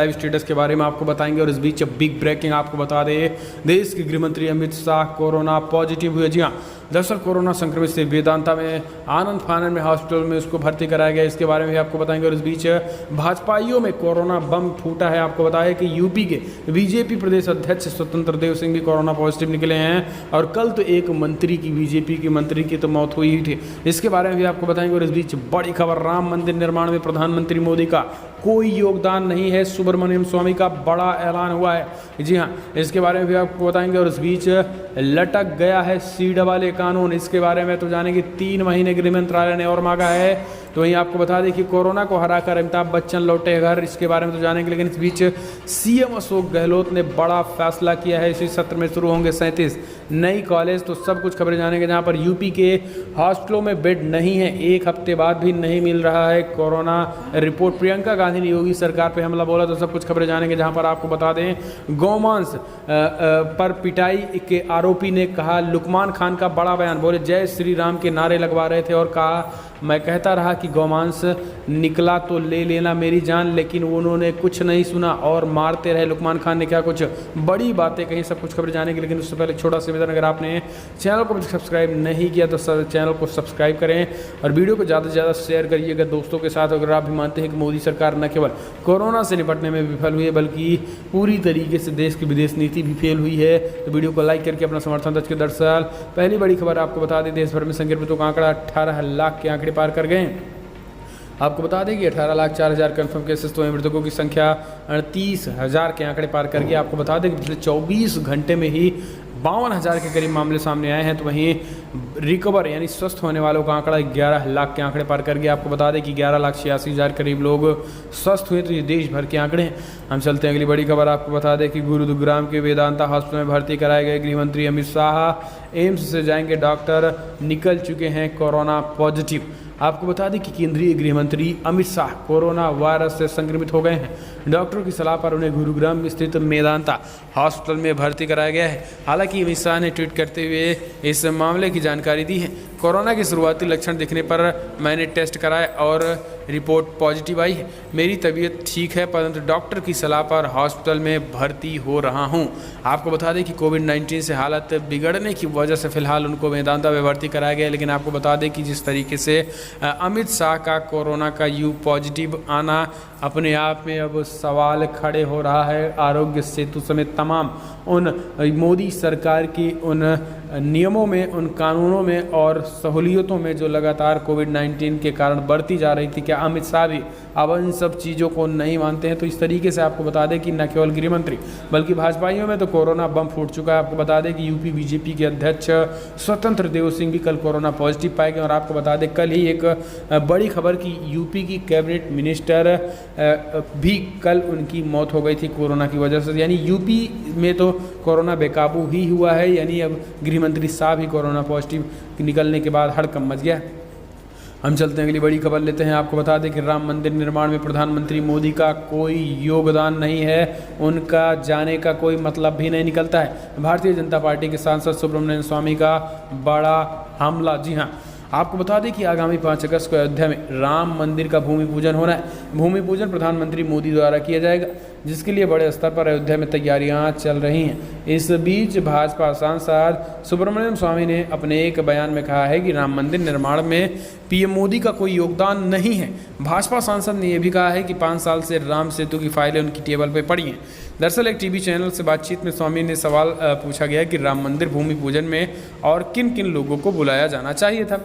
Live status के बारे में आपको बताएंगे। और इस बीच बिग ब्रेकिंग आपको बता दें, देश के गृह मंत्री अमित शाह कोरोना पॉजिटिव हुए। जी हाँ, दरअसल कोरोना संक्रमित से वेदांता में आनंद फानन में हॉस्पिटल में उसको भर्ती कराया गया, इसके बारे में भी आपको बताएंगे। और इस बीच भाजपाइयों में कोरोना बम फूटा है। आपको बताया कि यूपी के बीजेपी प्रदेश अध्यक्ष स्वतंत्र देव सिंह भी कोरोना पॉजिटिव निकले हैं। और कल तो एक मंत्री की, बीजेपी की मंत्री की तो मौत हुई ही थी, इसके बारे में भी आपको बताएंगे। और इस बीच बड़ी खबर, राम मंदिर निर्माण में प्रधानमंत्री मोदी का कोई योगदान नहीं है, सुब्रमण्यम स्वामी का बड़ा ऐलान हुआ है। जी हाँ, इसके बारे में भी आपको बताएंगे। और इस बीच लटक गया है सीड वाले कानून, इसके बारे में तो जानेंगे। 3 महीने गृह मंत्रालय ने और मांगा है। तो वहीं आपको बता दें कि कोरोना को हराकर अमिताभ बच्चन लौटे घर, इसके बारे में तो जानेंगे। लेकिन इस बीच सीएम अशोक गहलोत ने बड़ा फैसला किया है। इसी सत्र में शुरू होंगे 37 नई कॉलेज, तो सब कुछ खबरें जानेंगे। जहां पर यूपी के हॉस्टलों में बेड नहीं है, 1 हफ्ते बाद भी नहीं मिल रहा है कोरोना रिपोर्ट। प्रियंका गांधी ने योगी सरकार पर हमला बोला, तो सब कुछ खबरें जानेंगे। जहां पर आपको बता दें, गौमांस पर पिटाई के आरोपी ने कहा, लुकमान खान का बड़ा बयान, बोले जय श्री राम के नारे लगवा रहे थे और कहा मैं कहता रहा कि गौमांस निकला तो ले लेना मेरी जान, लेकिन उन्होंने कुछ नहीं सुना और मारते रहे। लुकमान खान ने क्या कुछ बड़ी बातें कही, सब कुछ खबरें जानेंगे। लेकिन उससे पहले छोटा सा निवेदन, अगर आपने चैनल को सब्सक्राइब नहीं किया तो चैनल को सब्सक्राइब करें और वीडियो को ज़्यादा से ज़्यादा शेयर करिएगा दोस्तों के साथ। अगर आप भी मानते हैं कि मोदी सरकार न केवल कोरोना से निपटने में विफल हुई है बल्कि पूरी तरीके से देश की विदेश नीति भी फेल हुई है, तो वीडियो को लाइक करके अपना समर्थन दर्ज करें। दरअसल पहली बड़ी खबर आपको बता दें, देश भर में संक्रमितों का आंकड़ा 18 लाख के आंकड़े पार कर गए। आपको बता दें कि 18,04,000 कन्फर्म केसेस, तो मृतकों की संख्या 38,000 के आंकड़े पार कर गई। आपको बता दें कि पिछले 24 घंटे में ही 52,000 के करीब मामले सामने आए हैं। तो वहीं रिकवर यानी स्वस्थ होने वालों का आंकड़ा 11 लाख के आंकड़े पार कर गया। आपको बता दें कि 11,86,000 करीब लोग स्वस्थ हुए, तो ये देश भर के आंकड़े हैं। हम चलते हैं अगली बड़ी खबर। आपको बता दें कि गुरुग्राम के वेदांता हॉस्पिटल में भर्ती कराए गए गृह मंत्री अमित शाह एम्स से जाएंगे, डॉक्टर निकल चुके हैं कोरोना पॉजिटिव। आपको बता दें कि केंद्रीय गृह मंत्री अमित शाह कोरोना वायरस से संक्रमित हो गए हैं। डॉक्टरों की सलाह पर उन्हें गुरुग्राम में स्थित मेदांता हॉस्पिटल में भर्ती कराया गया है। हालांकि अमित शाह ने ट्वीट करते हुए इस मामले की जानकारी दी है। कोरोना के शुरुआती लक्षण दिखने पर मैंने टेस्ट कराया और रिपोर्ट पॉजिटिव आई है। मेरी तबीयत ठीक है, परंतु डॉक्टर की सलाह पर हॉस्पिटल में भर्ती हो रहा हूं। आपको बता दें कि कोविड-19 से हालत बिगड़ने की वजह से फिलहाल उनको मेदांता में भर्ती कराया गया है। लेकिन आपको बता दें कि जिस तरीके से अमित शाह का कोरोना का पॉजिटिव आना अपने आप में अब सवाल खड़े हो रहा है। आरोग्य सेतु समेत तमाम उन मोदी सरकार की उन नियमों में, उन कानूनों में और सहूलियतों में जो लगातार कोविड-19 के कारण बढ़ती जा रही थी, क्या अमित शाह भी अब इन सब चीज़ों को नहीं मानते हैं? तो इस तरीके से आपको बता दें कि न केवल गृह मंत्री बल्कि भाजपाइयों में तो कोरोना बम फूट चुका है। आपको बता दें कि यूपी बीजेपी के अध्यक्ष स्वतंत्र देव सिंह भी कल कोरोना पॉजिटिव पाए गए। और आपको बता दें कल ही एक बड़ी खबर की यूपी की कैबिनेट मिनिस्टर भी कल उनकी मौत हो गई थी कोरोना की वजह से। यानी यूपी में तो कोरोना बेकाबू ही हुआ है, यानी अब गृह मंत्री साहब ही कोरोना पॉजिटिव निकलने के बाद हड़कंप मच गया। हम चलते हैं अगली बड़ी खबर लेते हैं। आपको बता दें कि राम मंदिर निर्माण में प्रधानमंत्री मोदी का कोई योगदान नहीं है, उनका जाने का कोई मतलब भी नहीं निकलता है। भारतीय जनता पार्टी के सांसद सुब्रमण्यम स्वामी का बड़ा हमला। जी हाँ, आपको बता दें कि आगामी 5 अगस्त को अयोध्या में राम मंदिर का भूमि पूजन होना है। भूमि पूजन प्रधानमंत्री मोदी द्वारा किया जाएगा, जिसके लिए बड़े स्तर पर अयोध्या में तैयारियां चल रही हैं। इस बीच भाजपा सांसद सुब्रमण्यम स्वामी ने अपने एक बयान में कहा है कि राम मंदिर निर्माण में पीएम मोदी का कोई योगदान नहीं है। भाजपा सांसद ने यह भी कहा है कि 5 साल से राम सेतु की फाइलें उनकी टेबल पर पड़ी हैं। दरअसल एक टीवी चैनल से बातचीत में स्वामी ने सवाल पूछा गया कि राम मंदिर भूमि पूजन में और किन किन लोगों को बुलाया जाना चाहिए था,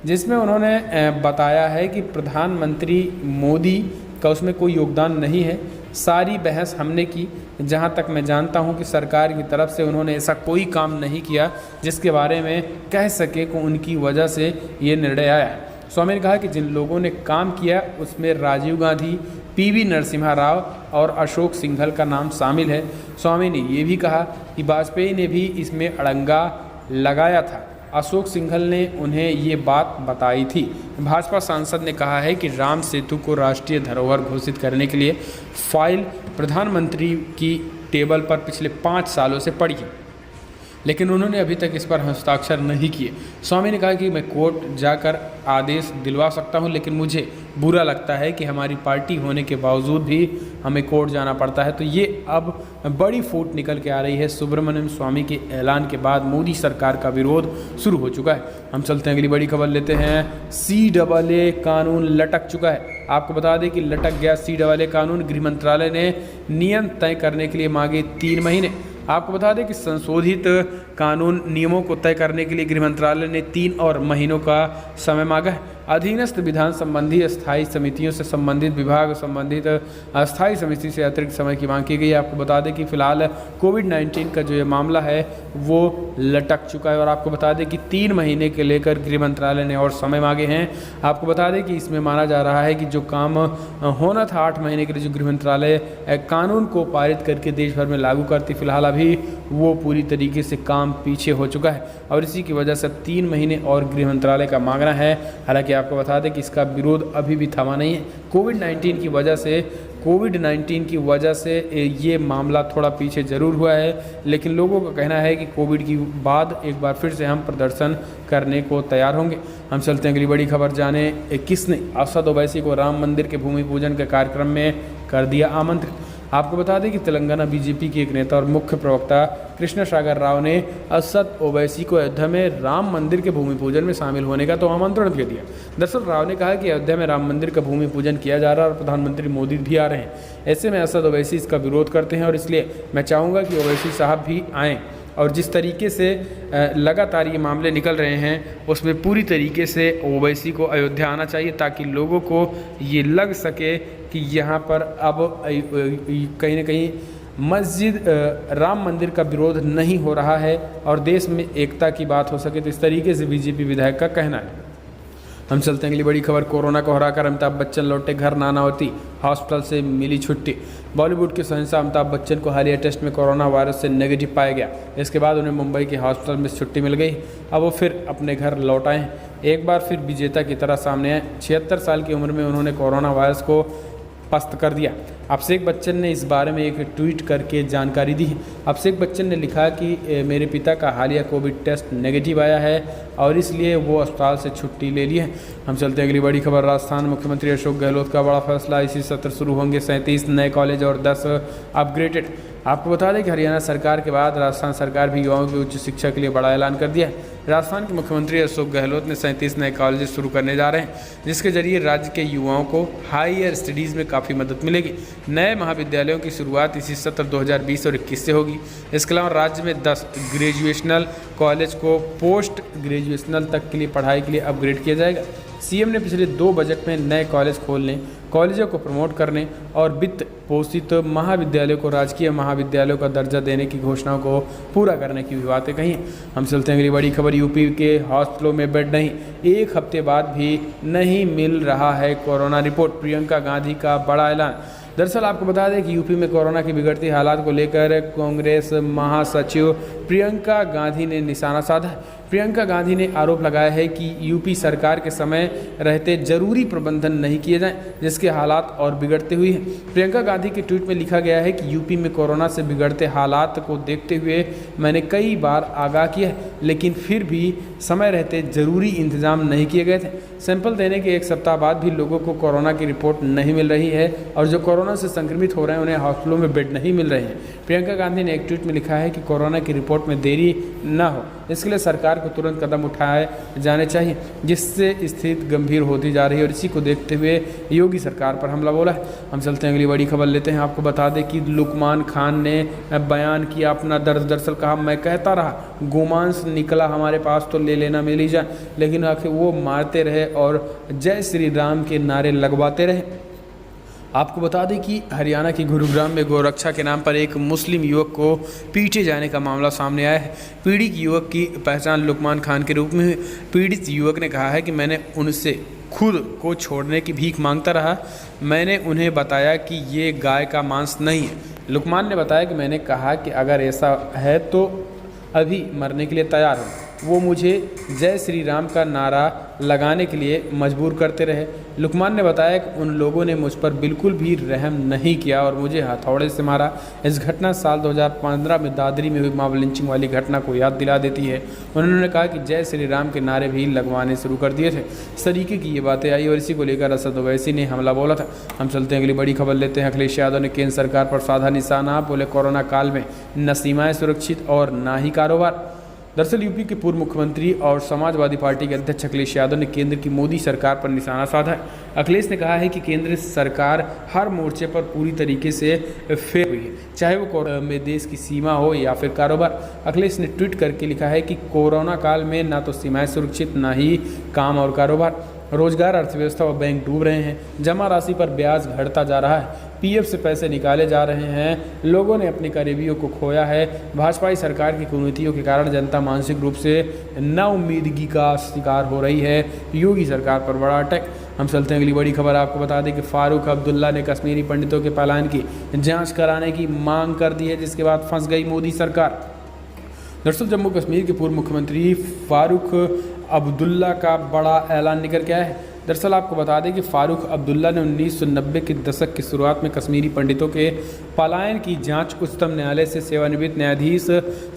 जिसमें उन्होंने बताया है कि प्रधानमंत्री मोदी का उसमें कोई योगदान नहीं है। सारी बहस हमने की, जहां तक मैं जानता हूं कि सरकार की तरफ से उन्होंने ऐसा कोई काम नहीं किया जिसके बारे में कह सके कि उनकी वजह से ये निर्णय आया है। स्वामी ने कहा कि जिन लोगों ने काम किया उसमें राजीव गांधी, पीवी नरसिम्हा राव और अशोक सिंघल का नाम शामिल है। स्वामी ने ये भी कहा कि वाजपेयी ने भी इसमें अड़ंगा लगाया था, अशोक सिंघल ने उन्हें ये बात बताई थी। भाजपा सांसद ने कहा है कि राम सेतु को राष्ट्रीय धरोहर घोषित करने के लिए फाइल प्रधानमंत्री की टेबल पर पिछले 5 सालों से पड़ी है। लेकिन उन्होंने अभी तक इस पर हस्ताक्षर नहीं किए। स्वामी ने कहा कि मैं कोर्ट जाकर आदेश दिलवा सकता हूं, लेकिन मुझे बुरा लगता है कि हमारी पार्टी होने के बावजूद भी हमें कोर्ट जाना पड़ता है। तो ये अब बड़ी फूट निकल के आ रही है। सुब्रमण्यम स्वामी के ऐलान के बाद मोदी सरकार का विरोध शुरू हो चुका है। हम चलते हैं अगली बड़ी खबर लेते हैं। CAA कानून लटक चुका है। आपको बता दें कि लटक गया CAA कानून। गृह मंत्रालय ने नियम तय करने के लिए मांगे 3 महीने। आपको बता दें कि संशोधित कानून नियमों को तय करने के लिए गृह मंत्रालय ने 3 और महीनों का समय मांगा है। अधीनस्थ विधान संबंधी स्थायी समितियों से संबंधित विभाग संबंधित अस्थायी समिति से अतिरिक्त समय की मांग की गई है। आपको बता दें कि फिलहाल कोविड-19 का जो ये मामला है वो लटक चुका है और आपको बता दें कि 3 महीने के लेकर गृह मंत्रालय ने और समय मांगे हैं। आपको बता दें कि इसमें माना जा रहा है कि जो काम होना था 8 महीने के लिए, जो गृह मंत्रालय कानून को पारित करके देश भर में लागू करती, फिलहाल अभी वो पूरी तरीके से काम पीछे हो चुका है और इसी की वजह से 3 महीने और गृह मंत्रालय का मांगना है। हालांकि आपको बता दें कि इसका विरोध अभी भी थमा नहीं है। कोविड-19 की वजह से ये मामला थोड़ा पीछे ज़रूर हुआ है, लेकिन लोगों का कहना है कि कोविड की बाद एक बार फिर से हम प्रदर्शन करने को तैयार होंगे। हम चलते हैं अगली बड़ी खबर जाने। किसने असद ओवैसी को राम मंदिर के भूमि पूजन के कार्यक्रम में कर दिया आमंत्रित। आपको बता दें कि तेलंगाना बीजेपी के एक नेता और मुख्य प्रवक्ता कृष्ण सागर राव ने असद ओवैसी को अयोध्या में राम मंदिर के भूमि पूजन में शामिल होने का तो आमंत्रण दे दिया। दरअसल राव ने कहा कि अयोध्या में राम मंदिर का भूमि पूजन किया जा रहा है और प्रधानमंत्री मोदी भी आ रहे हैं। ऐसे में असद ओवैसी इसका विरोध करते हैं और इसलिए मैं चाहूँगा कि ओवैसी साहब भी आएँ। और जिस तरीके से लगातार ये मामले निकल रहे हैं उसमें पूरी तरीके से ओवैसी को अयोध्या आना चाहिए ताकि लोगों को ये लग सके कि यहाँ पर अब कहीं ना कहीं मस्जिद राम मंदिर का विरोध नहीं हो रहा है और देश में एकता की बात हो सके। तो इस तरीके से बीजेपी विधायक का कहना है। हम चलते हैं अगली बड़ी खबर। कोरोना को हराकर अमिताभ बच्चन लौटे घर, नानावती हॉस्पिटल से मिली छुट्टी। बॉलीवुड के शहंशाह अमिताभ बच्चन को हालिया टेस्ट में कोरोना वायरस से नेगेटिव पाया गया। इसके बाद उन्हें मुंबई के हॉस्पिटल में छुट्टी मिल गई। अब वो फिर अपने घर लौट आए। एक बार फिर विजेता की तरह सामने आए। 76 साल की उम्र में उन्होंने कोरोना वायरस को पस्त कर दिया। अभिषेक बच्चन ने इस बारे में एक ट्वीट करके जानकारी दी। अभिषेक बच्चन ने लिखा कि मेरे पिता का हालिया कोविड टेस्ट नेगेटिव आया है और इसलिए वो अस्पताल से छुट्टी ले ली है। हम चलते हैं अगली बड़ी खबर। राजस्थान मुख्यमंत्री अशोक गहलोत का बड़ा फैसला। इसी सत्र शुरू होंगे 37 नए कॉलेज और 10 अपग्रेडेड। आपको बता दें कि हरियाणा सरकार के बाद राजस्थान सरकार भी युवाओं की उच्च शिक्षा के लिए बड़ा ऐलान कर दिया है। राजस्थान के मुख्यमंत्री अशोक गहलोत ने 37 नए कॉलेज शुरू करने जा रहे हैं, जिसके जरिए राज्य के युवाओं को हायर स्टडीज़ में काफ़ी मदद मिलेगी। नए महाविद्यालयों की शुरुआत इसी सत्र 2020 और 21 से होगी। इसके अलावा राज्य में 10 ग्रेजुएशनल कॉलेज को पोस्ट ग्रेजुएशनल तक के लिए पढ़ाई के लिए अपग्रेड किया जाएगा। सीएम ने पिछले 2 बजट में नए कॉलेज खोलने, कॉलेजों को प्रमोट करने और वित्त पोषित महाविद्यालयों को राजकीय महाविद्यालयों का दर्जा देने की घोषणाओं को पूरा करने की भी बातें कही। हम चलते हैं अगली बड़ी खबर। यूपी के हॉस्पिटलों में बेड नहीं, 1 हफ्ते बाद भी नहीं मिल रहा है कोरोना रिपोर्ट। प्रियंका गांधी का बड़ा ऐलान। दरअसल आपको बता दें कि यूपी में कोरोना की बिगड़ती हालात को लेकर कांग्रेस महासचिव प्रियंका गांधी ने निशाना साधा है। प्रियंका गांधी ने आरोप लगाया है कि यूपी सरकार के समय रहते जरूरी प्रबंधन नहीं किए जाएं, जिसके हालात और बिगड़ते हुए हैं। प्रियंका गांधी के ट्वीट में लिखा गया है कि यूपी में कोरोना से बिगड़ते हालात को देखते हुए मैंने कई बार आगाह किया है, लेकिन फिर भी समय रहते जरूरी इंतजाम नहीं किए गए थे। सैंपल देने के 1 सप्ताह बाद भी लोगों को कोरोना की रिपोर्ट नहीं मिल रही है और जो कोरोना से संक्रमित हो रहे हैं उन्हें हॉस्पिटलों में बेड नहीं मिल रहे हैं। प्रियंका गांधी ने एक ट्वीट में लिखा है कि कोरोना की रिपोर्ट में देरी न हो, इसके लिए सरकार को तुरंत कदम उठाए जाने चाहिए, जिससे स्थिति गंभीर होती जा रही है और इसी को देखते हुए योगी सरकार पर हमला बोला है। हम चलते हैं अगली बड़ी खबर लेते हैं। आपको बता दें कि लुकमान खान ने बयान किया अपना दर्द। दरअसल कहा, मैं कहता रहा गोमांस निकला हमारे पास तो ले लेना मिल ही जाए, लेकिन आखिर वो मारते रहे और जय श्री राम के नारे लगवाते रहे। आपको बता दें कि हरियाणा के गुरुग्राम में गोरक्षा के नाम पर एक मुस्लिम युवक को पीटे जाने का मामला सामने आया है। पीड़ित युवक की पहचान लुकमान खान के रूप में हुई। पीड़ित युवक ने कहा है कि मैंने उनसे खुद को छोड़ने की भीख मांगता रहा। मैंने उन्हें बताया कि ये गाय का मांस नहीं है। लुकमान ने बताया कि मैंने कहा कि अगर ऐसा है तो अभी मरने के लिए तैयार हूँ, वो मुझे जय श्री राम का नारा लगाने के लिए मजबूर करते रहे। लुकमान ने बताया कि उन लोगों ने मुझ पर बिल्कुल भी रहम नहीं किया और मुझे हथौड़े से मारा। इस घटना साल 2015 में दादरी में हुई मॉब लिंचिंग वाली घटना को याद दिला देती है। उन्होंने कहा कि जय श्री राम के नारे भी लगवाने शुरू कर दिए थे। इस तरीके की ये बातें आई और इसी को लेकर असद ओवैसी ने हमला बोला था। हम चलते हैं अगली बड़ी खबर लेते हैं। अखिलेश यादव ने केंद्र सरकार पर साधा निशाना, बोले कोरोना काल में न सीमाएं सुरक्षित और ना ही कारोबार। दरअसल यूपी के पूर्व मुख्यमंत्री और समाजवादी पार्टी के अध्यक्ष अखिलेश यादव ने केंद्र की मोदी सरकार पर निशाना साधा है। अखिलेश ने कहा है कि केंद्र सरकार हर मोर्चे पर पूरी तरीके से फेल हुई है, चाहे वो कोरोना में देश की सीमा हो या फिर कारोबार। अखिलेश ने ट्वीट करके लिखा है कि कोरोना काल में ना तो सीमाएं सुरक्षित, ना ही काम और कारोबार। रोजगार, अर्थव्यवस्था और बैंक डूब रहे हैं। जमा राशि पर ब्याज घटता जा रहा है। पीएफ से पैसे निकाले जा रहे हैं। लोगों ने अपनी करीबियों को खोया है। भाजपाई सरकार की कुनीतियों के कारण जनता मानसिक रूप से नाउम्मीदगी का शिकार हो रही है। योगी सरकार पर बड़ा अटैक। हम चलते हैं अगली बड़ी खबर। आपको बता दें कि फारूक अब्दुल्ला ने कश्मीरी पंडितों के पलायन की जाँच कराने की मांग कर दी है, जिसके बाद फंस गई मोदी सरकार। दरअसल जम्मू कश्मीर के पूर्व मुख्यमंत्री फारूक अब्दुल्ला का बड़ा ऐलान निकल के आया है। दरअसल आपको बता दें कि फारूक अब्दुल्ला ने 1990 के दशक की शुरुआत में कश्मीरी पंडितों के पलायन की जांच उच्चतम न्यायालय से सेवानिवृत्त न्यायाधीश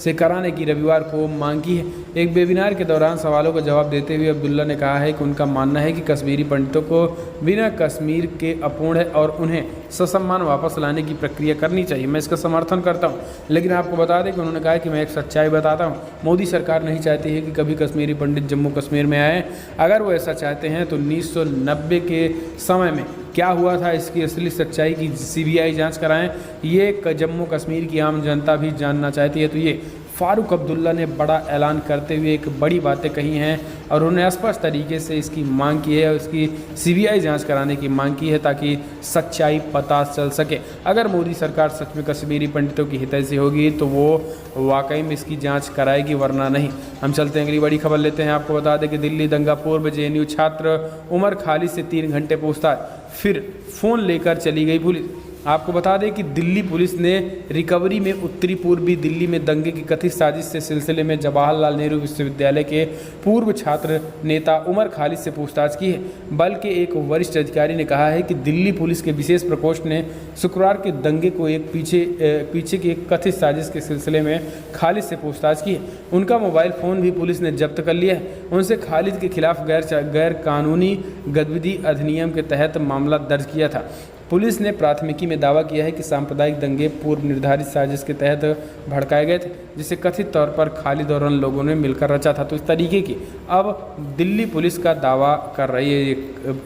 से कराने की रविवार को मांग की है। एक वेबिनार के दौरान सवालों का जवाब देते हुए अब्दुल्ला ने कहा है कि उनका मानना है कि कश्मीरी पंडितों को बिना कश्मीर के अपूर्ण है और उन्हें ससम्मान वापस लाने की प्रक्रिया करनी चाहिए। मैं इसका समर्थन करता हूँ, लेकिन आपको बता दें कि उन्होंने कहा कि मैं एक सच्चाई बताता हूँ। मोदी सरकार नहीं चाहती है कि कभी कश्मीरी पंडित जम्मू कश्मीर में आए। अगर वो ऐसा चाहते हैं तो 1990 के समय में क्या हुआ था, इसकी असली सच्चाई की सीबीआई जांच कराएं। ये जम्मू कश्मीर की आम जनता भी जानना चाहती है। तो ये फारूक अब्दुल्ला ने बड़ा ऐलान करते हुए एक बड़ी बातें कही हैं और उन्होंने स्पष्ट तरीके से इसकी मांग की है और इसकी सीबीआई जांच कराने की मांग की है ताकि सच्चाई पता चल सके। अगर मोदी सरकार सच में कश्मीरी पंडितों की हितैषी होगी तो वो वाकई में इसकी जांच कराएगी, वरना नहीं। हम चलते हैं अगली बड़ी खबर लेते हैं। आपको बता दें कि दिल्ली दंगा पूर्व जेएनयू छात्र उमर खालिद से 3 घंटे पूछताछ, फिर फ़ोन लेकर चली गई पुलिस। आपको बता दें कि दिल्ली पुलिस ने रिकवरी में उत्तरी पूर्वी दिल्ली में दंगे की कथित साजिश के सिलसिले में जवाहरलाल नेहरू विश्वविद्यालय के पूर्व छात्र नेता उमर खालिद से पूछताछ की है। बल्कि एक वरिष्ठ अधिकारी ने कहा है कि दिल्ली पुलिस के विशेष प्रकोष्ठ ने शुक्रवार के दंगे को एक पीछे की एक कथित साजिश के सिलसिले में खालिद से पूछताछ की है। उनका मोबाइल फ़ोन भी पुलिस ने जब्त कर लिया है। उनसे खालिद के खिलाफ गैर कानूनी गतिविधि अधिनियम के तहत मामला दर्ज किया था। पुलिस ने प्राथमिकी में दावा किया है कि सांप्रदायिक दंगे पूर्व निर्धारित साजिश के तहत भड़काए गए थे, जिसे कथित तौर पर खालिद और उन लोगों ने मिलकर रचा था। तो इस तरीके की अब दिल्ली पुलिस का दावा कर रही है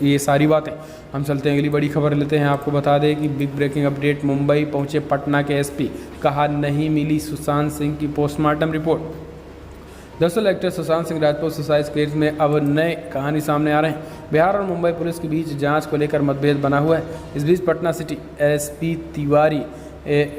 ये सारी बातें। हम चलते हैं अगली बड़ी खबर लेते हैं। आपको बता दें कि बिग ब्रेकिंग अपडेट, मुंबई पहुंचे पटना के एसपी, कहा नहीं मिली सुशांत सिंह की पोस्टमार्टम रिपोर्ट। दरअसल actor Sushant Singh Rajput suicide case में अब नए कहानी सामने आ रहे हैं। बिहार और मुंबई पुलिस के बीच जांच को लेकर मतभेद बना हुआ है। इस बीच पटना सिटी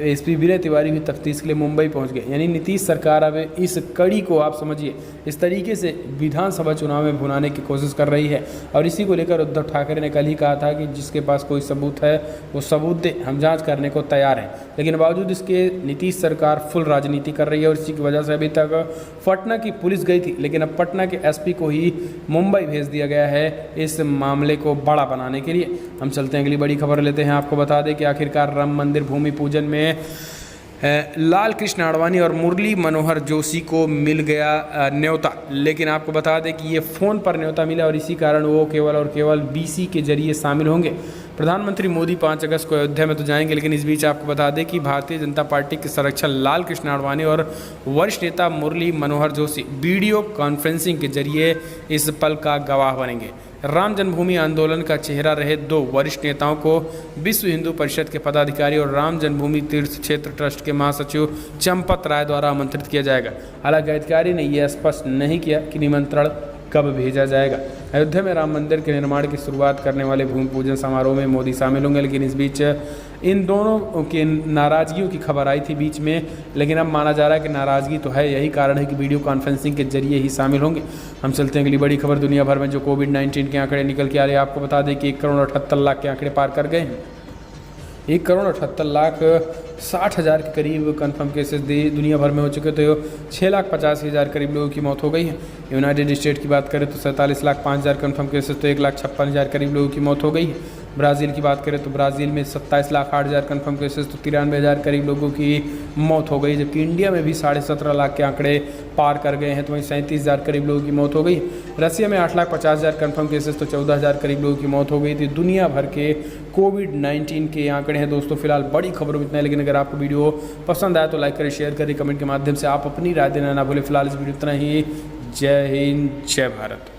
एसपी विनय तिवारी भी तफ्तीश के लिए मुंबई पहुंच गए। यानी नीतीश सरकार अब इस कड़ी को आप समझिए इस तरीके से विधानसभा चुनाव में भुनाने की कोशिश कर रही है। और इसी को लेकर उद्धव ठाकरे ने कल ही कहा था कि जिसके पास कोई सबूत है वो सबूत दे, हम जांच करने को तैयार हैं। लेकिन बावजूद इसके नीतीश सरकार फुल राजनीति कर रही है और इसी की वजह से अभी तक पटना की पुलिस गई थी, लेकिन अब पटना के एसपी को ही मुंबई भेज दिया गया है इस मामले को बड़ा बनाने के लिए। हम चलते हैं अगली बड़ी खबर लेते हैं। आपको बता दें कि आखिरकार राम मंदिर भूमि पूजन में लाल कृष्ण आडवाणी और मुरली मनोहर जोशी को मिल गया न्योता। लेकिन आपको बता दें कि ये फ़ोन पर न्योता मिला और इसी कारण वो केवल और केवल बीसी के जरिए शामिल होंगे। प्रधानमंत्री मोदी 5 अगस्त को अयोध्या में तो जाएंगे, लेकिन इस बीच आपको बता दें कि भारतीय जनता पार्टी के संरक्षक लाल कृष्ण आडवाणी और वरिष्ठ नेता मुरली मनोहर जोशी वीडियो कॉन्फ्रेंसिंग के जरिए इस पल का गवाह बनेंगे। राम जन्मभूमि आंदोलन का चेहरा रहे 2 वरिष्ठ नेताओं को विश्व हिंदू परिषद के पदाधिकारी और राम जन्मभूमि तीर्थ क्षेत्र ट्रस्ट के महासचिव चंपत राय द्वारा आमंत्रित किया जाएगा। हालांकि अधिकारी ने यह स्पष्ट नहीं किया कि निमंत्रण कब भेजा जाएगा। अयोध्या में राम मंदिर के निर्माण की शुरुआत करने वाले भूमि पूजन समारोह में मोदी शामिल होंगे, लेकिन इस बीच इन दोनों के नाराज़गियों की खबर आई थी बीच में, लेकिन अब माना जा रहा है कि नाराज़गी तो है, यही कारण है कि वीडियो कॉन्फ्रेंसिंग के जरिए ही शामिल होंगे। हम चलते हैं अगली बड़ी खबर। दुनिया भर में जो कोविड-19 के आंकड़े निकल के आ रहे हैं, आपको बता दें कि 1 करोड़ 78 लाख के आंकड़े पार कर गए हैं। 1,78,60,000 के करीब कन्फर्म केसेस दुनिया भर में हो चुके, तो 6,85,000 करीब लोगों की मौत हो गई है। यूनाइटेड स्टेट की बात करें तो 47,05,000 कन्फर्म केसेस, तो 1,56,000 करीब लोगों की मौत हो गई है। ब्राज़ील की बात करें तो ब्राज़ील में 27,08,000 कन्फर्म केसेस, तो 93,000 करीब लोगों की मौत हो गई। जबकि इंडिया में भी 17.5 लाख के आंकड़े पार कर गए हैं, तो वहीं 37,000 करीब लोगों की मौत हो गई। रसिया में 8,50,000 कन्फर्म केसेस, तो 14,000 करीब लोगों की मौत हो गई थी। दुनिया भर के कोविड-19 के आंकड़े हैं दोस्तों। फिलहाल बड़ी खबरों में इतना है, लेकिन अगर आपको वीडियो पसंद आया तो लाइक करें, शेयर करें, कमेंट के माध्यम से आप अपनी राय देना ना भूलें। फिलहाल इस वीडियो इतना ही। जय हिंद, जय भारत।